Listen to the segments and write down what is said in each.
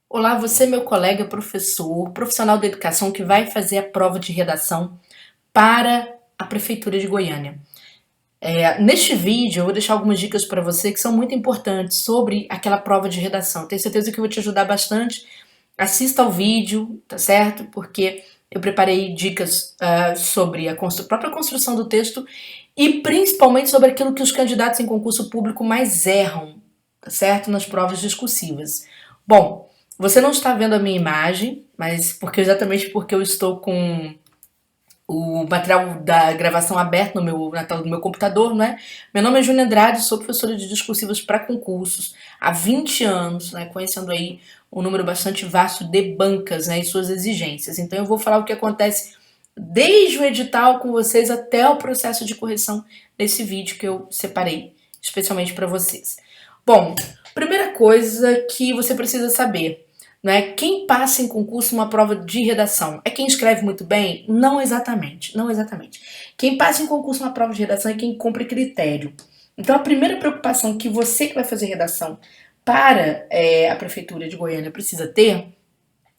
Olá, você, meu colega professor, profissional da educação que vai fazer a prova de redação para a Prefeitura de Goiânia. Neste vídeo, eu vou deixar algumas dicas para você que são muito importantes sobre aquela prova de redação. Tenho certeza que eu vou te ajudar bastante. Assista ao vídeo, tá certo? Porque eu preparei dicas sobre a própria construção do texto e principalmente sobre aquilo que os candidatos em concurso público mais erram, tá certo? Nas provas discursivas. Bom, você não está vendo a minha imagem, mas exatamente porque eu estou com o material da gravação aberto na tela do meu computador, né? Meu nome é Júlia Andrade, sou professora de discursivas para concursos há 20 anos, né? Conhecendo aí um número bastante vasto de bancas, né? E suas exigências. Então eu vou falar o que acontece desde o edital com vocês até o processo de correção nesse vídeo que eu separei especialmente para vocês. Bom, primeira coisa que você precisa saber, né? Quem passa em concurso numa prova de redação é quem escreve muito bem? Não exatamente, não exatamente. Quem passa em concurso numa prova de redação é quem cumpre critério. Então a primeira preocupação que você que vai fazer redação para a Prefeitura de Goiânia precisa ter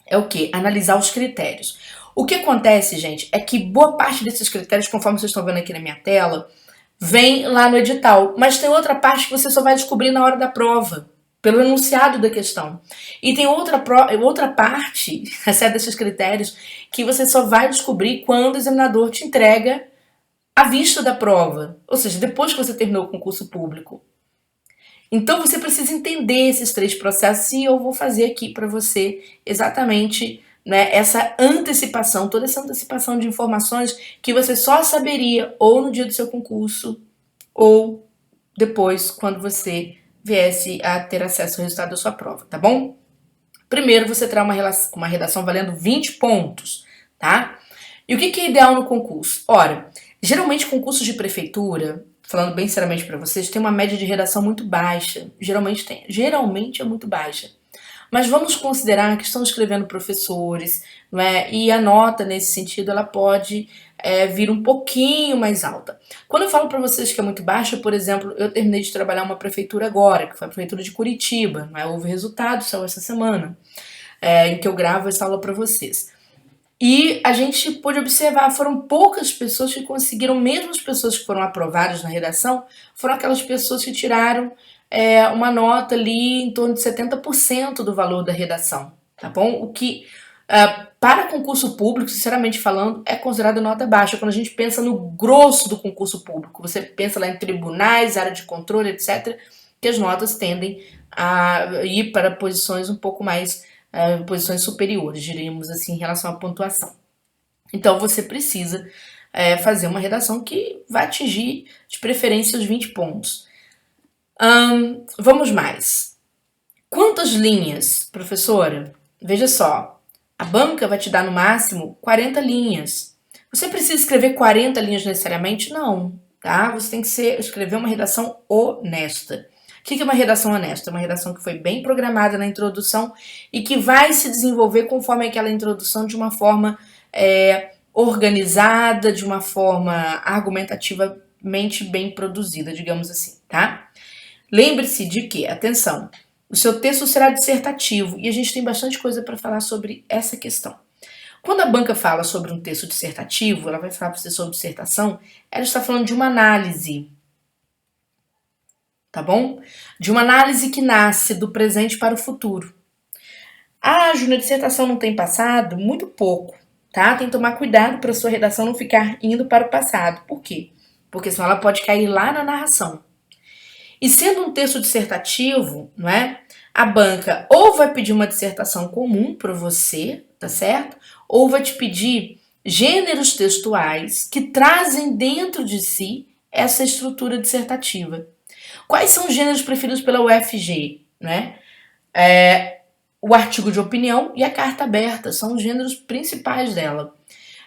é o quê? Analisar os critérios. O que acontece, gente, é que boa parte desses critérios, conforme vocês estão vendo aqui na minha tela, vem lá no edital, mas tem outra parte que você só vai descobrir na hora da prova, pelo enunciado da questão. E tem outra parte, exceto desses critérios, que você só vai descobrir quando o examinador te entrega a vista da prova, ou seja, depois que você terminou o concurso público. Então você precisa entender esses três processos e eu vou fazer aqui para você exatamente, né, essa antecipação, toda essa antecipação de informações que você só saberia ou no dia do seu concurso ou depois quando você viesse a ter acesso ao resultado da sua prova, tá bom? Primeiro você terá uma redação valendo 20 pontos, tá? E o que é ideal no concurso? Ora, geralmente concursos de prefeitura, falando bem sinceramente para vocês, tem uma média de redação muito baixa. Geralmente é muito baixa. Mas vamos considerar que estão escrevendo professores, não é? E a nota nesse sentido ela pode vir um pouquinho mais alta. Quando eu falo para vocês que é muito baixa, por exemplo, eu terminei de trabalhar uma prefeitura agora, que foi a prefeitura de Curitiba, não é? Houve resultado só essa semana, em que eu gravo essa aula para vocês. E a gente pôde observar, foram poucas pessoas que conseguiram, mesmo as pessoas que foram aprovadas na redação, foram aquelas pessoas que tiraram uma nota ali em torno de 70% do valor da redação, tá bom? O que, para concurso público, sinceramente falando, é considerado nota baixa. Quando a gente pensa no grosso do concurso público, você pensa lá em tribunais, área de controle, etc., que as notas tendem a ir para posições um pouco mais posições superiores, diríamos assim, em relação à pontuação. Então você precisa fazer uma redação que vai atingir, de preferência, os 20 pontos. Vamos mais. Quantas linhas, professora? Veja só, a banca vai te dar no máximo 40 linhas. Você precisa escrever 40 linhas necessariamente? Não, tá? Você tem que escrever uma redação honesta. O que é uma redação honesta? É uma redação que foi bem programada na introdução e que vai se desenvolver conforme aquela introdução de uma forma organizada, de uma forma argumentativamente bem produzida, digamos assim, tá? Lembre-se de que, atenção, o seu texto será dissertativo e a gente tem bastante coisa para falar sobre essa questão. Quando a banca fala sobre um texto dissertativo, ela vai falar para você sobre dissertação, ela está falando de uma análise, tá bom? De uma análise que nasce do presente para o futuro. Ah, Júnior, a dissertação não tem passado? Muito pouco, tá? Tem que tomar cuidado para a sua redação não ficar indo para o passado. Por quê? Porque senão ela pode cair lá na narração. E sendo um texto dissertativo, não é? A banca ou vai pedir uma dissertação comum para você, tá certo? Ou vai te pedir gêneros textuais que trazem dentro de si essa estrutura dissertativa. Quais são os gêneros preferidos pela UFG, né? O artigo de opinião e a carta aberta são os gêneros principais dela.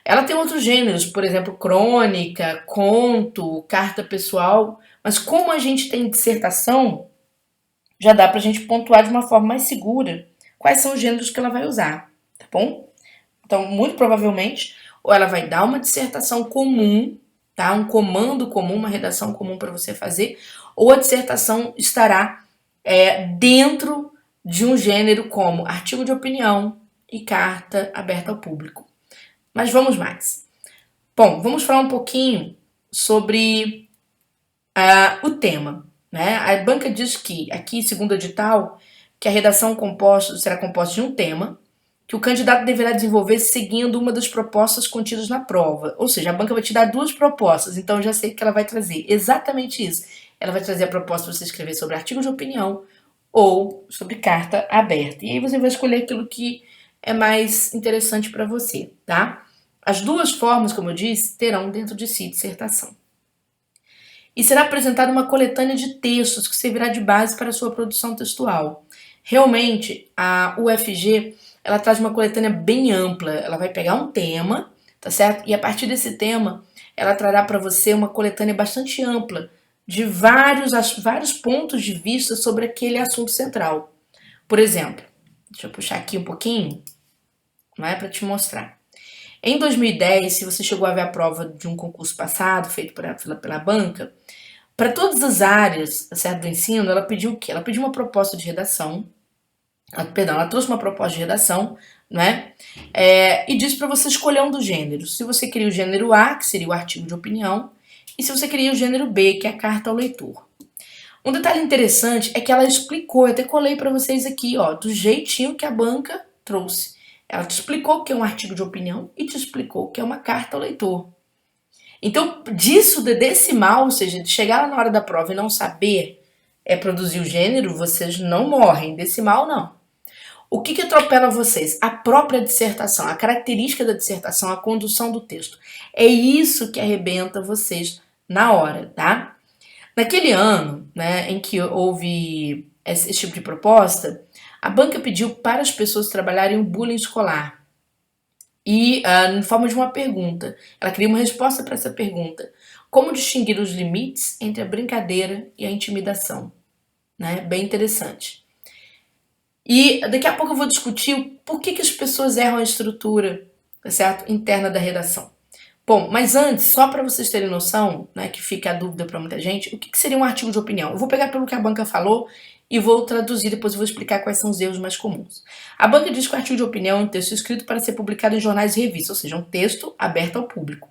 Ela tem outros gêneros, por exemplo, crônica, conto, carta pessoal, mas como a gente tem dissertação, já dá pra gente pontuar de uma forma mais segura quais são os gêneros que ela vai usar, tá bom? Então, muito provavelmente, ou ela vai dar uma dissertação comum, tá? Um comando comum, uma redação comum para você fazer, ou a dissertação estará dentro de um gênero como artigo de opinião e carta aberta ao público. Mas vamos mais. Bom, vamos falar um pouquinho sobre o tema. Né? A banca diz que, aqui, segundo o edital, que a redação será composta de um tema que o candidato deverá desenvolver seguindo uma das propostas contidas na prova. Ou seja, a banca vai te dar duas propostas, então eu já sei que ela vai trazer exatamente isso. Ela vai trazer a proposta para você escrever sobre artigo de opinião ou sobre carta aberta. E aí você vai escolher aquilo que é mais interessante para você, tá? As duas formas, como eu disse, terão dentro de si dissertação. E será apresentada uma coletânea de textos que servirá de base para a sua produção textual. Realmente, a UFG, ela traz uma coletânea bem ampla. Ela vai pegar um tema, tá certo? E a partir desse tema, ela trará para você uma coletânea bastante ampla de vários pontos de vista sobre aquele assunto central. Por exemplo, deixa eu puxar aqui um pouquinho, não é para te mostrar. Em 2010, se você chegou a ver a prova de um concurso passado, feito pela banca, para todas as áreas, certo, do ensino, ela pediu o quê? Ela pediu uma proposta de redação, ela trouxe uma proposta de redação, né? E disse para você escolher um dos gêneros. Se você queria o gênero A, que seria o artigo de opinião, e se você queria o gênero B, que é a carta ao leitor. Um detalhe interessante é que ela explicou, eu até colei para vocês aqui, ó, do jeitinho que a banca trouxe. Ela te explicou o que é um artigo de opinião e te explicou o que é uma carta ao leitor. Então, desse mal, ou seja, de chegar lá na hora da prova e não saber produzir o gênero, vocês não morrem. Desse mal, não. O que atropela vocês? A própria dissertação, a característica da dissertação, a condução do texto. É isso que arrebenta vocês na hora, tá? Naquele ano, né, em que houve esse tipo de proposta, a banca pediu para as pessoas trabalharem o bullying escolar. E em forma de uma pergunta. Ela queria uma resposta para essa pergunta. Como distinguir os limites entre a brincadeira e a intimidação? Né? Bem interessante. E daqui a pouco eu vou discutir por que as pessoas erram a estrutura, tá certo? Interna da redação. Bom, mas antes, só para vocês terem noção, né, que fica a dúvida para muita gente, o que seria um artigo de opinião? Eu vou pegar pelo que a banca falou e vou traduzir, depois eu vou explicar quais são os erros mais comuns. A banca diz que o artigo de opinião é um texto escrito para ser publicado em jornais e revistas, ou seja, um texto aberto ao público.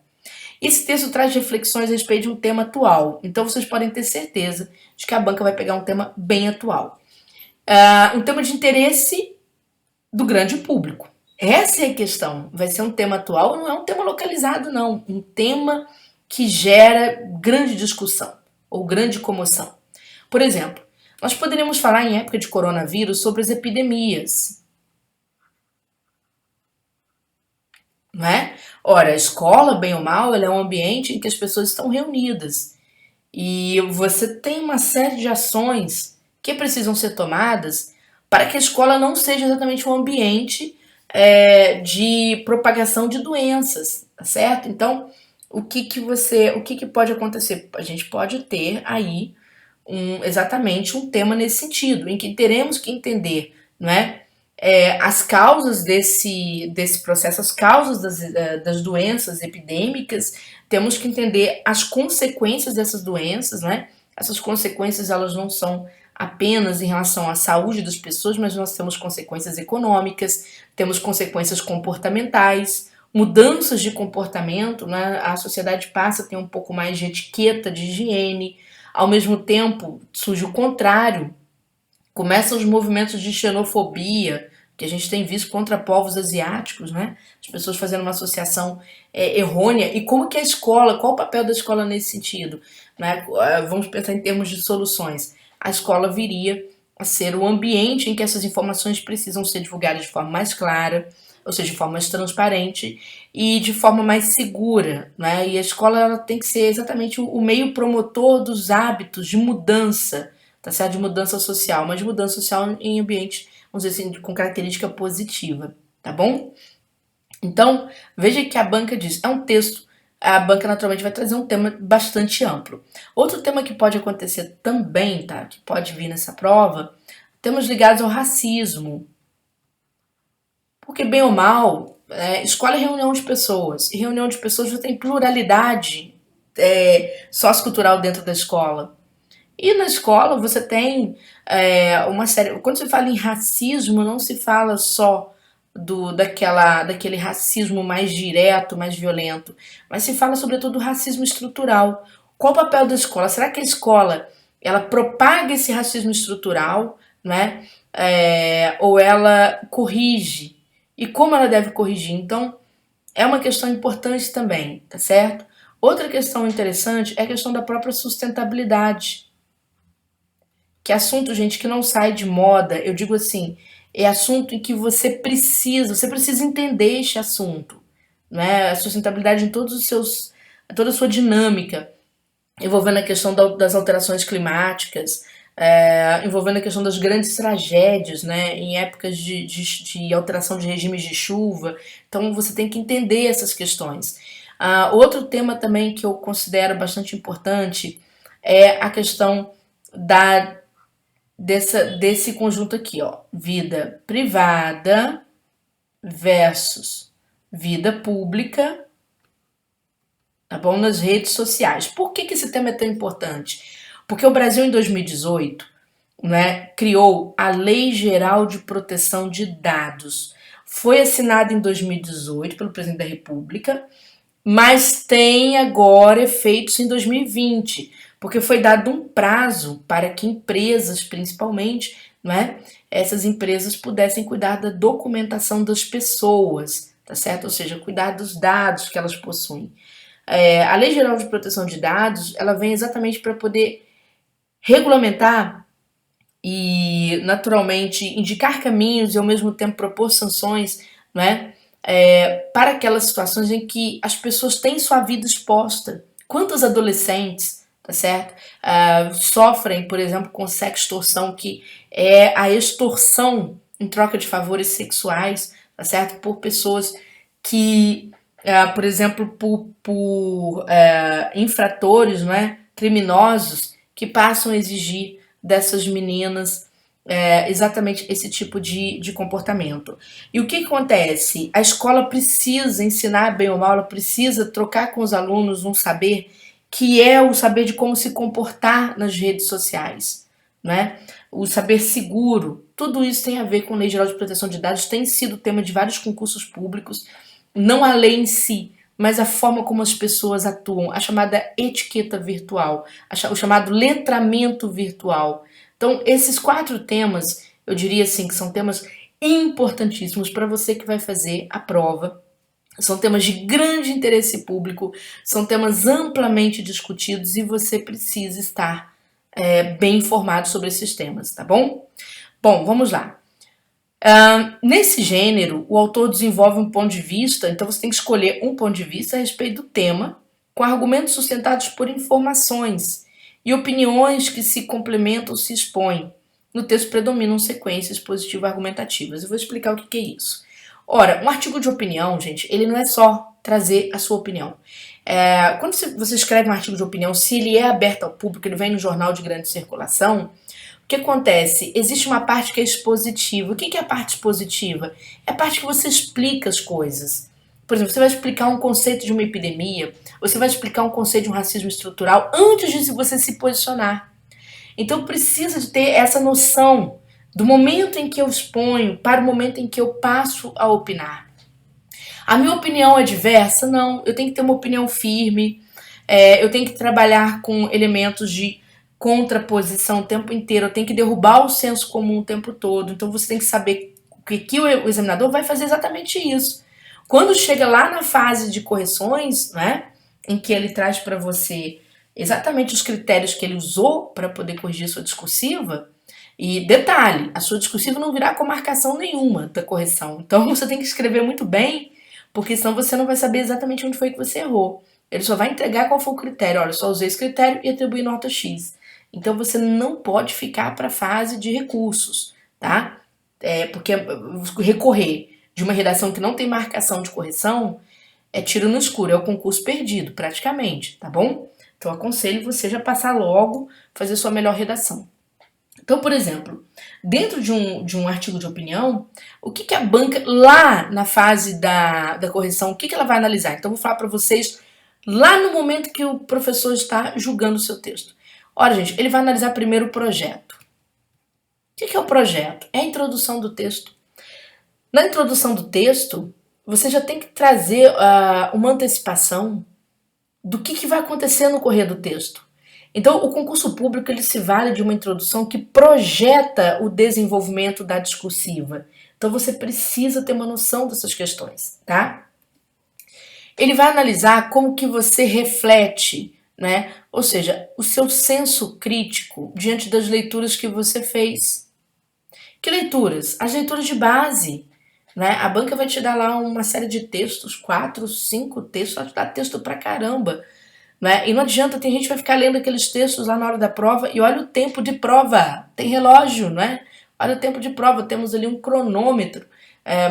Esse texto traz reflexões a respeito de um tema atual, então vocês podem ter certeza de que a banca vai pegar um tema bem atual. Um tema de interesse do grande público. Essa é a questão. Vai ser um tema atual, não é um tema localizado, não. Um tema que gera grande discussão ou grande comoção. Por exemplo, nós poderíamos falar em época de coronavírus sobre as epidemias. Não é? Ora, a escola, bem ou mal, ela é um ambiente em que as pessoas estão reunidas. E você tem uma série de ações que precisam ser tomadas para que a escola não seja exatamente um ambiente de propagação de doenças, tá certo? Então, o que pode acontecer? A gente pode ter aí exatamente um tema nesse sentido, em que teremos que entender, não é? As causas desse processo, as causas das doenças epidêmicas, temos que entender as consequências dessas doenças, né? Essas consequências, elas não são apenas em relação à saúde das pessoas, mas nós temos consequências econômicas, temos consequências comportamentais, mudanças de comportamento, né? A sociedade passa a ter um pouco mais de etiqueta, de higiene, ao mesmo tempo surge o contrário, começam os movimentos de xenofobia, que a gente tem visto contra povos asiáticos, né? As pessoas fazendo uma associação errônea. E como que a escola, qual o papel da escola nesse sentido? Né? Vamos pensar em termos de soluções. A escola viria a ser o ambiente em que essas informações precisam ser divulgadas de forma mais clara, ou seja, de forma mais transparente e de forma mais segura, né? E a escola ela tem que ser exatamente o meio promotor dos hábitos de mudança, tá certo? De mudança social, mas de mudança social em ambiente, vamos dizer assim, com característica positiva, tá bom? Então, veja que a banca diz, é um texto, a banca naturalmente vai trazer um tema bastante amplo. Outro tema que pode acontecer também, tá? Que pode vir nessa prova, temas ligados ao racismo. Porque, bem ou mal, escola é reunião de pessoas. E reunião de pessoas já tem pluralidade sociocultural dentro da escola. E na escola você tem uma série. Quando se fala em racismo, não se fala só daquele racismo mais direto, mais violento, mas se fala sobretudo do racismo estrutural. Qual o papel da escola? Será que a escola ela propaga esse racismo estrutural, né? Ou ela corrige? E como ela deve corrigir? Então, é uma questão importante também, tá certo? Outra questão interessante é a questão da própria sustentabilidade. Que é assunto, gente, que não sai de moda. Eu digo assim, é assunto em que você precisa entender este assunto, né? A sustentabilidade em todos os seus, toda a sua dinâmica, envolvendo a questão das alterações climáticas, envolvendo a questão das grandes tragédias, né, em épocas de alteração de regimes de chuva. Então você tem que entender essas questões. Outro tema também que eu considero bastante importante é a questão desse conjunto aqui, ó, vida privada versus vida pública, tá bom? Nas redes sociais. Por que esse tema é tão importante? Porque o Brasil, em 2018, né, criou a Lei Geral de Proteção de Dados. Foi assinada em 2018 pelo presidente da República, mas tem agora efeitos em 2020, porque foi dado um prazo para que empresas, principalmente, né, essas empresas pudessem cuidar da documentação das pessoas, tá certo? Ou seja, cuidar dos dados que elas possuem. A Lei Geral de Proteção de Dados, ela vem exatamente para poder regulamentar e, naturalmente, indicar caminhos e, ao mesmo tempo, propor sanções, né, para aquelas situações em que as pessoas têm sua vida exposta. Quantos adolescentes, tá certo, sofrem, por exemplo, com sextorção, que é a extorsão em troca de favores sexuais, tá certo, por pessoas que, por exemplo, por infratores, não é, criminosos, que passam a exigir dessas meninas exatamente esse tipo de comportamento. E o que acontece? A escola precisa ensinar, bem ou mal, ela precisa trocar com os alunos um saber que é o saber de como se comportar nas redes sociais, né? O saber seguro. Tudo isso tem a ver com a Lei Geral de Proteção de Dados, tem sido tema de vários concursos públicos, não a lei em si, mas a forma como as pessoas atuam, a chamada etiqueta virtual, o chamado letramento virtual. Então, esses 4 temas, eu diria assim, que são temas importantíssimos para você que vai fazer a prova. São temas de grande interesse público, são temas amplamente discutidos e você precisa estar bem informado sobre esses temas, tá bom? Bom, vamos lá. Nesse gênero, o autor desenvolve um ponto de vista, então você tem que escolher um ponto de vista a respeito do tema, com argumentos sustentados por informações e opiniões que se complementam ou se expõem. No texto predominam sequências positivo-argumentativas. Eu vou explicar o que é isso. Ora, um artigo de opinião, gente, ele não é só trazer a sua opinião. Quando você escreve um artigo de opinião, se ele é aberto ao público, ele vem no jornal de grande circulação, o que acontece? Existe uma parte que é expositiva. O que é a parte expositiva? É a parte que você explica as coisas. Por exemplo, você vai explicar um conceito de uma epidemia, você vai explicar um conceito de um racismo estrutural antes de você se posicionar. Então precisa de ter essa noção do momento em que eu exponho para o momento em que eu passo a opinar. A minha opinião é diversa? Não, eu tenho que ter uma opinião firme, eu tenho que trabalhar com elementos de contraposição o tempo inteiro, eu tenho que derrubar o senso comum o tempo todo. Então você tem que saber que o examinador vai fazer exatamente isso. Quando chega lá na fase de correções, né, em que ele traz para você exatamente os critérios que ele usou para poder corrigir sua discursiva, e detalhe, a sua discursiva não virá com marcação nenhuma da correção. Então você tem que escrever muito bem, porque senão você não vai saber exatamente onde foi que você errou. Ele só vai entregar qual foi o critério. Olha, eu só usei esse critério e atribuí nota X. Então você não pode ficar para a fase de recursos, tá? Porque recorrer de uma redação que não tem marcação de correção é tiro no escuro, é o concurso perdido, praticamente, tá bom? Então aconselho você já passar logo, fazer sua melhor redação. Então, por exemplo, dentro de um artigo de opinião, o que a banca, lá na fase da correção, o que ela vai analisar? Então, eu vou falar para vocês lá no momento que o professor está julgando o seu texto. Ora, gente, ele vai analisar primeiro o projeto. O que é o projeto? É a introdução do texto. Na introdução do texto, você já tem que trazer uma antecipação do que vai acontecer no correr do texto. Então, o concurso público ele se vale de uma introdução que projeta o desenvolvimento da discursiva. Então, você precisa ter uma noção dessas questões, tá? Ele vai analisar como que você reflete, né? Ou seja, o seu senso crítico diante das leituras que você fez. Que leituras? As leituras de base. Né? A banca vai te dar lá uma série de textos, 4, 5 textos, vai te dar texto pra caramba. Né? E não adianta, tem gente que vai ficar lendo aqueles textos lá na hora da prova e olha o tempo de prova, tem relógio, né? Olha o tempo de prova, temos ali um cronômetro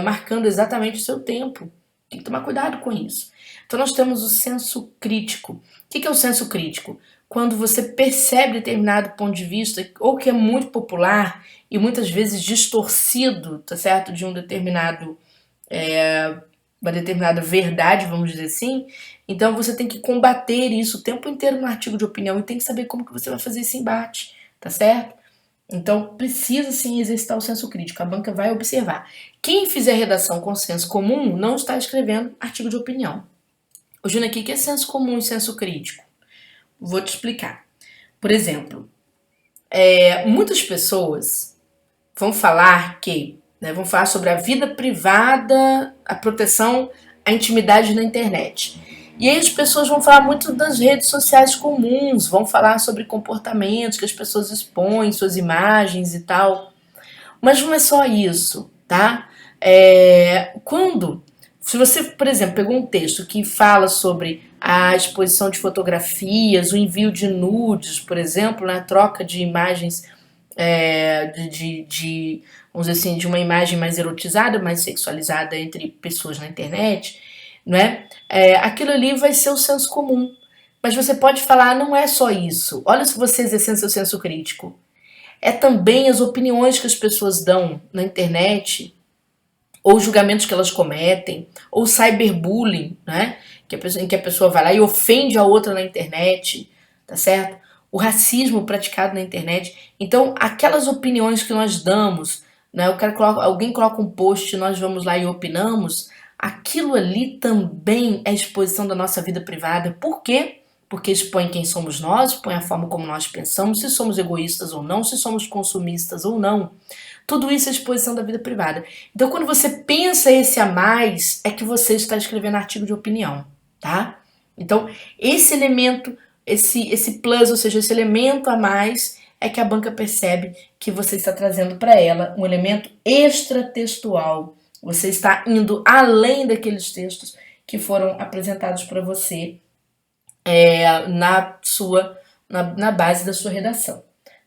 marcando exatamente o seu tempo. Tem que tomar cuidado com isso. Então nós temos o senso crítico. O que é o senso crítico? Quando você percebe determinado ponto de vista, ou que é muito popular e muitas vezes distorcido, tá certo? De um determinado uma determinada verdade, vamos dizer assim, então você tem que combater isso o tempo inteiro no artigo de opinião e tem que saber como que você vai fazer esse embate, tá certo? Então precisa sim exercitar o senso crítico, a banca vai observar. Quem fizer redação com senso comum não está escrevendo artigo de opinião. Ô, Juna, o que é senso comum e senso crítico? Vou te explicar. Por exemplo, muitas pessoas vão falar vão falar sobre a vida privada, a proteção à intimidade na internet. E aí as pessoas vão falar muito das redes sociais comuns, vão falar sobre comportamentos que as pessoas expõem, suas imagens e tal. Mas não é só isso, tá? Se você, por exemplo, pegou um texto que fala sobre a exposição de fotografias, o envio de nudes, por exemplo, né, a troca de imagens vamos dizer assim, de uma imagem mais erotizada, mais sexualizada entre pessoas na internet, né? Aquilo ali vai ser o senso comum. Mas você pode falar, não é só isso. Olha se você exercendo seu senso crítico. É também as opiniões que as pessoas dão na internet, ou julgamentos que elas cometem, ou cyberbullying, né? Em que a pessoa vai lá e ofende a outra na internet, tá certo? O racismo praticado na internet. Então, aquelas opiniões que nós damos, né? Alguém coloca um post, nós vamos lá e opinamos, aquilo ali também é exposição da nossa vida privada. Por quê? Porque expõe quem somos nós, expõe a forma como nós pensamos, se somos egoístas ou não, se somos consumistas ou não. Tudo isso é exposição da vida privada. Então, quando você pensa esse a mais, é que você está escrevendo artigo de opinião, tá? Então, esse elemento, esse plus, ou seja, esse elemento a mais, é que a banca percebe que você está trazendo para ela um elemento extratextual. Você está indo além daqueles textos que foram apresentados para você na base da sua redação,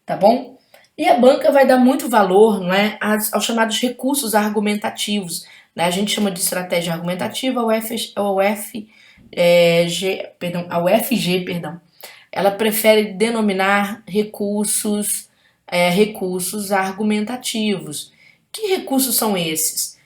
tá bom? E a banca vai dar muito valor, não é, aos chamados recursos argumentativos. Né? A gente chama de estratégia argumentativa, a UFG, ela prefere denominar recursos argumentativos. Que recursos são esses?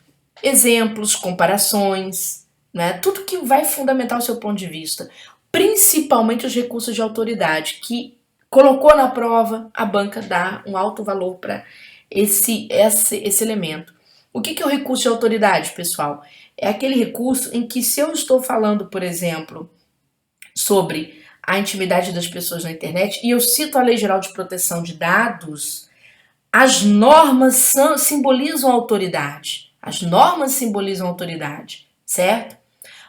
Exemplos, comparações, né? Tudo que vai fundamentar o seu ponto de vista. Principalmente os recursos de autoridade, que colocou na prova, a banca dá um alto valor para esse elemento. O que é o recurso de autoridade, pessoal? É aquele recurso em que, se eu estou falando, por exemplo, sobre a intimidade das pessoas na internet e eu cito a Lei Geral de Proteção de Dados, as normas simbolizam autoridade. As normas simbolizam autoridade, certo?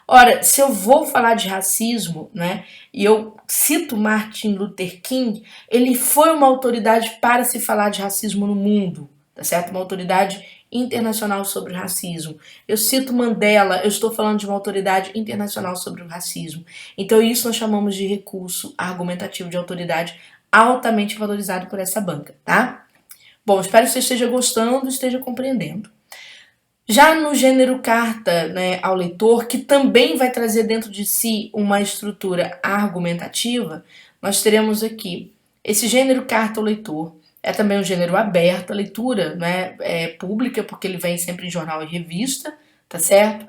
Ora, se eu vou falar de racismo, né, e eu cito Martin Luther King, ele foi uma autoridade para se falar de racismo no mundo, tá certo? Uma autoridade internacional sobre o racismo. Eu cito Mandela, eu estou falando de uma autoridade internacional sobre o racismo. Então isso nós chamamos de recurso argumentativo de autoridade altamente valorizado por essa banca, tá? Bom, espero que você esteja gostando e esteja compreendendo. Já no gênero carta, né, ao leitor, que também vai trazer dentro de si uma estrutura argumentativa, nós teremos aqui esse gênero carta ao leitor. É também um gênero aberto à leitura, né, pública, porque ele vem sempre em jornal e revista, tá certo?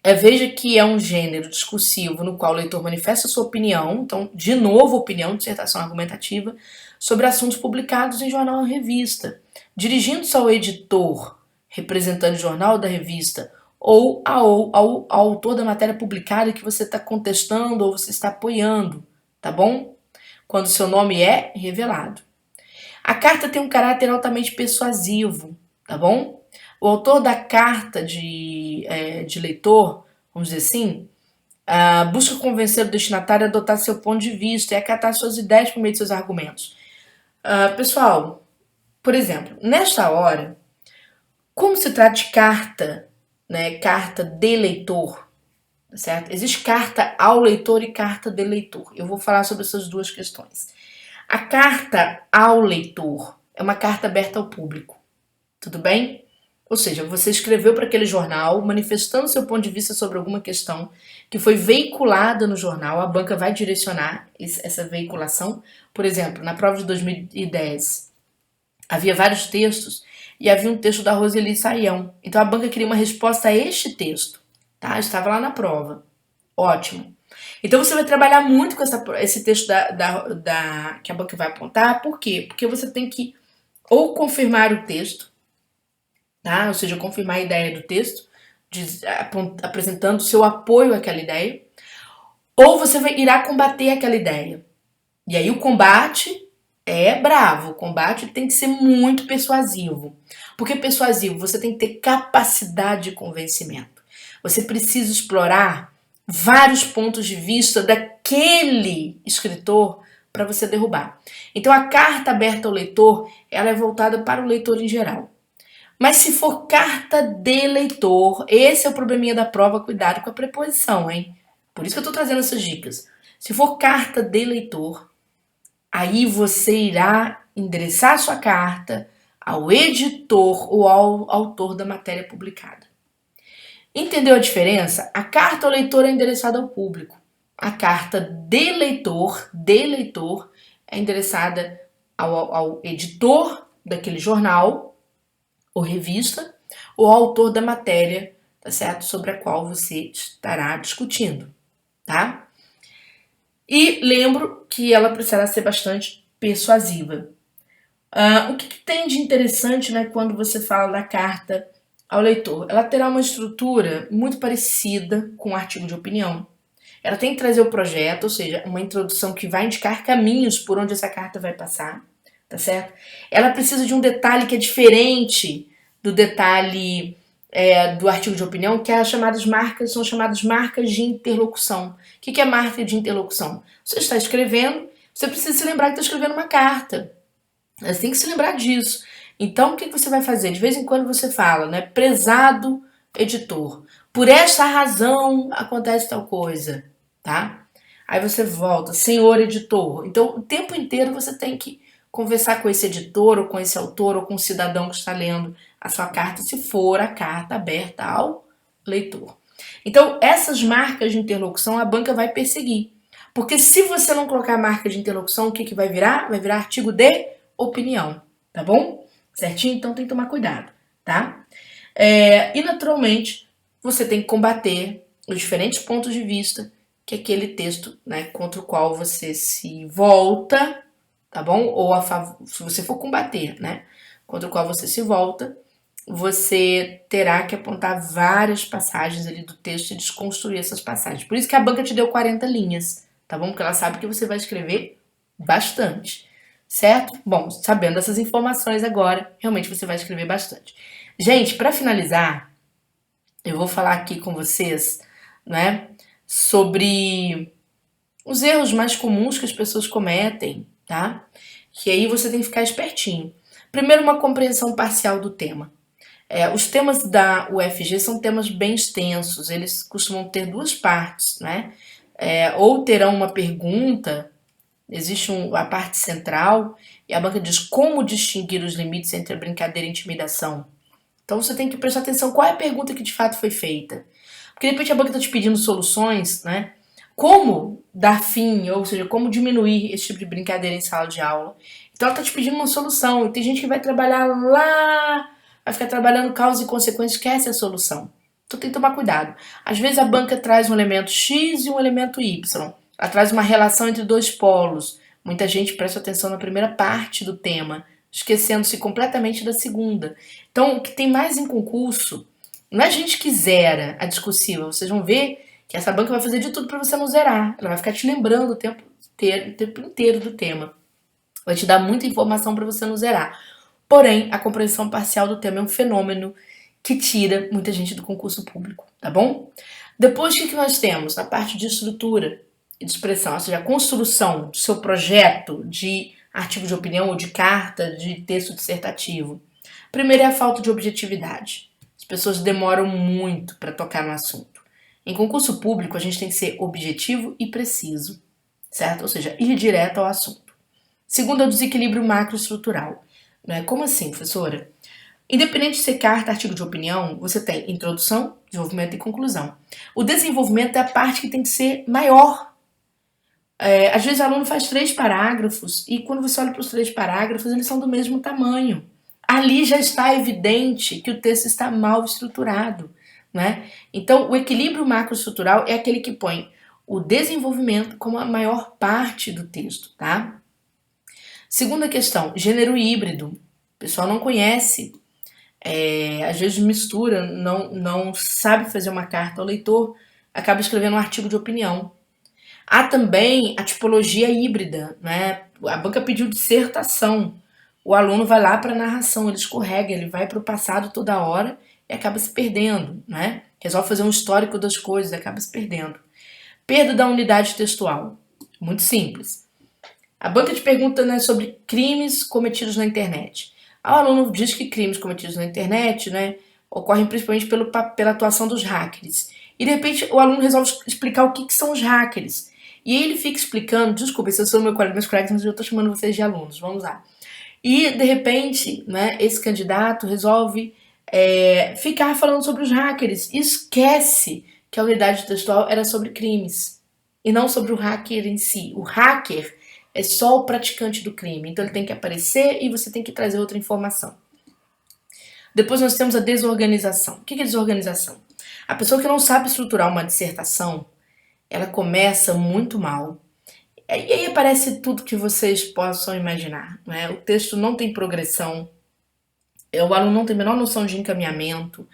Veja que é um gênero discursivo no qual o leitor manifesta sua opinião, então, de novo, opinião, dissertação argumentativa, sobre assuntos publicados em jornal ou revista, dirigindo-se ao editor, representante do jornal ou da revista, ou ao autor da matéria publicada que você está contestando ou você está apoiando, tá bom? Quando seu nome é revelado. A carta tem um caráter altamente persuasivo, tá bom? O autor da carta de leitor, vamos dizer assim, busca convencer o destinatário a adotar seu ponto de vista e acatar suas ideias por meio de seus argumentos. Pessoal, por exemplo, nesta hora, como se trata de carta, né, carta de leitor, certo? Existe carta ao leitor e carta de leitor. Eu vou falar sobre essas duas questões. A carta ao leitor é uma carta aberta ao público, tudo bem? Ou seja, você escreveu para aquele jornal manifestando seu ponto de vista sobre alguma questão que foi veiculada no jornal, a banca vai direcionar essa veiculação. Por exemplo, na prova de 2010, havia vários textos e havia um texto da Roseli Saião. Então a banca queria uma resposta a este texto, tá? Estava lá na prova. Ótimo. Então você vai trabalhar muito com esse texto que a banca vai apontar. Por quê? Porque você tem que ou confirmar o texto, tá? Ou seja, confirmar a ideia do texto, apresentando seu apoio àquela ideia, ou você irá combater aquela ideia. E aí o combate é bravo, o combate tem que ser muito persuasivo. Porque persuasivo, você tem que ter capacidade de convencimento. Você precisa explorar vários pontos de vista daquele escritor para você derrubar. Então a carta aberta ao leitor, ela é voltada para o leitor em geral. Mas se for carta de leitor, esse é o probleminha da prova, cuidado com a preposição, hein? Por isso que eu tô trazendo essas dicas. Se for carta de leitor, aí você irá endereçar sua carta ao editor ou ao autor da matéria publicada. Entendeu a diferença? A carta ao leitor é endereçada ao público. A carta de leitor é endereçada ao editor daquele jornal ou revista, ou ao autor da matéria, tá certo? Sobre a qual você estará discutindo, tá? E lembro que ela precisará ser bastante persuasiva. O que tem de interessante, né, quando você fala da carta ao leitor? Ela terá uma estrutura muito parecida com o artigo de opinião. Ela tem que trazer o projeto, ou seja, uma introdução que vai indicar caminhos por onde essa carta vai passar, tá certo? Ela precisa de um detalhe que é diferente do detalhe do artigo de opinião, que são chamadas marcas de interlocução. O que é marca de interlocução? Você está escrevendo, você precisa se lembrar que está escrevendo uma carta. Você tem que se lembrar disso. Então, o que você vai fazer? De vez em quando você fala, né? Prezado editor, por esta razão acontece tal coisa, tá? Aí você volta, senhor editor. Então, o tempo inteiro você tem que conversar com esse editor, ou com esse autor, ou com o cidadão que está lendo a sua carta, se for a carta aberta ao leitor. Então, essas marcas de interlocução a banca vai perseguir. Porque se você não colocar marca de interlocução, o que vai virar? Vai virar artigo de opinião, tá bom? Certinho? Então tem que tomar cuidado, tá? E naturalmente, você tem que combater os diferentes pontos de vista que aquele texto, né, contra o qual você se volta, tá bom? Ou a favor, se você for combater, né, contra o qual você se volta, você terá que apontar várias passagens ali do texto e desconstruir essas passagens. Por isso que a banca te deu 40 linhas, tá bom? Porque ela sabe que você vai escrever bastante, certo? Bom, sabendo essas informações agora, realmente você vai escrever bastante. Gente, para finalizar, eu vou falar aqui com vocês, né, sobre os erros mais comuns que as pessoas cometem, tá? Que aí você tem que ficar espertinho. Primeiro, uma compreensão parcial do tema. Os temas da UFG são temas bem extensos, eles costumam ter duas partes, né? Ou terão uma pergunta, existe a parte central, e a banca diz como distinguir os limites entre a brincadeira e a intimidação. Então você tem que prestar atenção qual é a pergunta que de fato foi feita. Porque de repente a banca está te pedindo soluções, né? Como dar fim, ou seja, como diminuir esse tipo de brincadeira em sala de aula. Então ela está te pedindo uma solução. E tem gente que vai trabalhar lá, vai ficar trabalhando causa e consequência, esquece a solução. Então tem que tomar cuidado. Às vezes a banca traz um elemento X e um elemento Y. Ela traz uma relação entre dois polos. Muita gente presta atenção na primeira parte do tema, esquecendo-se completamente da segunda. Então, o que tem mais em concurso não é a gente que zera a discursiva. Vocês vão ver que essa banca vai fazer de tudo para você não zerar. Ela vai ficar te lembrando o tempo inteiro do tema. Vai te dar muita informação para você não zerar. Porém, a compreensão parcial do tema é um fenômeno que tira muita gente do concurso público, tá bom? Depois, o que nós temos? Na parte de estrutura e de expressão, ou seja, a construção do seu projeto de artigo de opinião ou de carta, de texto dissertativo. Primeiro é a falta de objetividade. As pessoas demoram muito para tocar no assunto. Em concurso público, a gente tem que ser objetivo e preciso, certo? Ou seja, ir direto ao assunto. Segundo é o desequilíbrio macroestrutural. Né? Como assim, professora? Independente de ser carta, artigo de opinião, você tem introdução, desenvolvimento e conclusão. O desenvolvimento é a parte que tem que ser maior. Às vezes o aluno faz 3 parágrafos e quando você olha para os 3 parágrafos, eles são do mesmo tamanho. Ali já está evidente que o texto está mal estruturado. Né? Então, o equilíbrio macroestrutural é aquele que põe o desenvolvimento como a maior parte do texto. Tá? Segunda questão, gênero híbrido. O pessoal não conhece. Às vezes mistura, não sabe fazer uma carta ao leitor, acaba escrevendo um artigo de opinião. Há também a tipologia híbrida, né? A banca pediu dissertação. O aluno vai lá para a narração, ele escorrega, ele vai para o passado toda hora e acaba se perdendo, né? Resolve fazer um histórico das coisas, acaba se perdendo. Perda da unidade textual. Muito simples. A banca te pergunta, né, sobre crimes cometidos na internet. O aluno diz que crimes cometidos na internet, né, ocorrem principalmente pela atuação dos hackers. E de repente o aluno resolve explicar o que são os hackers. E ele fica explicando, desculpa, se eu sou meus colegas, mas eu estou chamando vocês de alunos, vamos lá. E de repente, né, esse candidato resolve ficar falando sobre os hackers e esquece que a unidade textual era sobre crimes e não sobre o hacker em si. O hacker é só o praticante do crime, então ele tem que aparecer e você tem que trazer outra informação. Depois nós temos a desorganização. O que é desorganização? A pessoa que não sabe estruturar uma dissertação, ela começa muito mal. E aí aparece tudo que vocês possam imaginar. Né? O texto não tem progressão, o aluno não tem a menor noção de encaminhamento,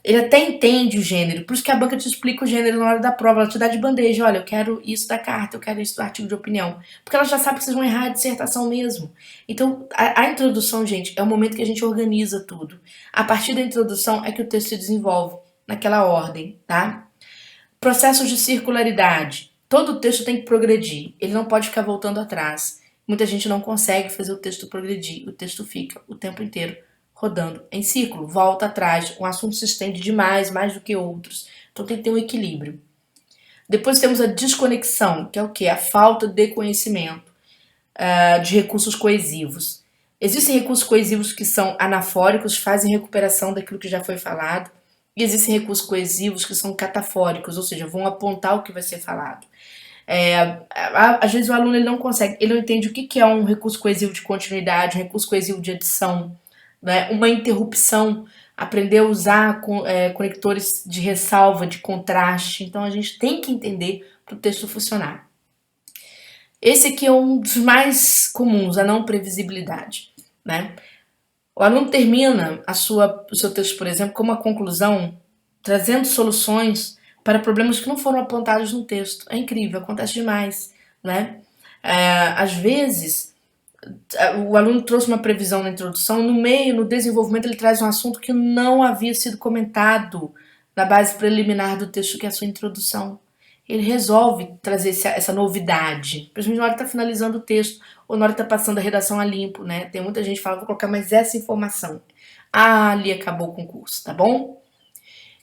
ele até entende o gênero, por isso que a banca te explica o gênero na hora da prova, ela te dá de bandeja, olha, eu quero isso da carta, eu quero isso do artigo de opinião, porque ela já sabe que vocês vão errar a dissertação mesmo. Então, a introdução, gente, é o momento que a gente organiza tudo. A partir da introdução é que o texto se desenvolve naquela ordem, tá? Processos de circularidade. Todo o texto tem que progredir, ele não pode ficar voltando atrás. Muita gente não consegue fazer o texto progredir, o texto fica o tempo inteiro rodando em círculo, volta atrás, um assunto se estende demais, mais do que outros. Então tem que ter um equilíbrio. Depois temos a desconexão, que é o quê? A falta de conhecimento de recursos coesivos. Existem recursos coesivos que são anafóricos, fazem recuperação daquilo que já foi falado, e existem recursos coesivos que são catafóricos, ou seja, vão apontar o que vai ser falado. Às vezes o aluno ele não consegue, ele não entende o que é um recurso coesivo de continuidade, um recurso coesivo de adição, né? Uma interrupção, aprender a usar conectores de ressalva, de contraste. Então a gente tem que entender para o texto funcionar. Esse aqui é um dos mais comuns, a não previsibilidade. Né? O aluno termina o seu texto, por exemplo, com uma conclusão, trazendo soluções para problemas que não foram apontados no texto. É incrível, acontece demais. Né? Às vezes, o aluno trouxe uma previsão na introdução, no meio, no desenvolvimento, ele traz um assunto que não havia sido comentado na base preliminar do texto, que é a sua introdução. Ele resolve trazer essa novidade, principalmente na hora que está finalizando o texto, ou na hora que está passando a redação a limpo, né? Tem muita gente que fala, vou colocar mais essa informação. Ali acabou o concurso, tá bom?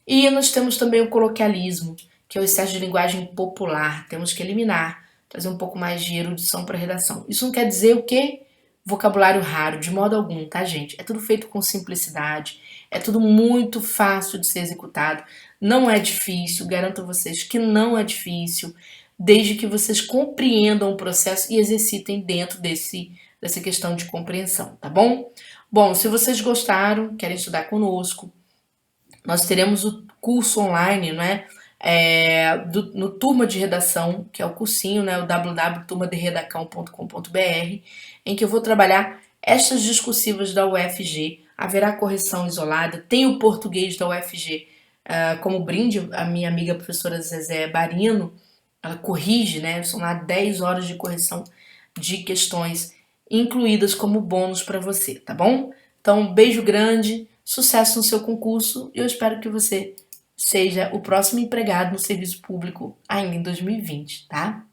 E nós temos também o coloquialismo, que é o excesso de linguagem popular. Temos que eliminar, trazer um pouco mais de erudição para a redação. Isso não quer dizer o quê? Vocabulário raro, de modo algum, tá, gente? É tudo feito com simplicidade, é tudo muito fácil de ser executado. Não é difícil, garanto a vocês que não é difícil, desde que vocês compreendam o processo e exercitem dentro dessa questão de compreensão, tá bom? Bom, se vocês gostaram, querem estudar conosco, nós teremos o curso online, né? No Turma de Redação, que é o cursinho, né? O www.turmaderedacão.com.br, em que eu vou trabalhar estas discursivas da UFG. Haverá correção isolada, tem o português da UFG como brinde. A minha amiga professora Zezé Barino, ela corrige, né? São lá 10 horas de correção de questões incluídas como bônus para você, tá bom? Então, um beijo grande, sucesso no seu concurso e eu espero que você seja o próximo empregado no serviço público ainda em 2020, tá?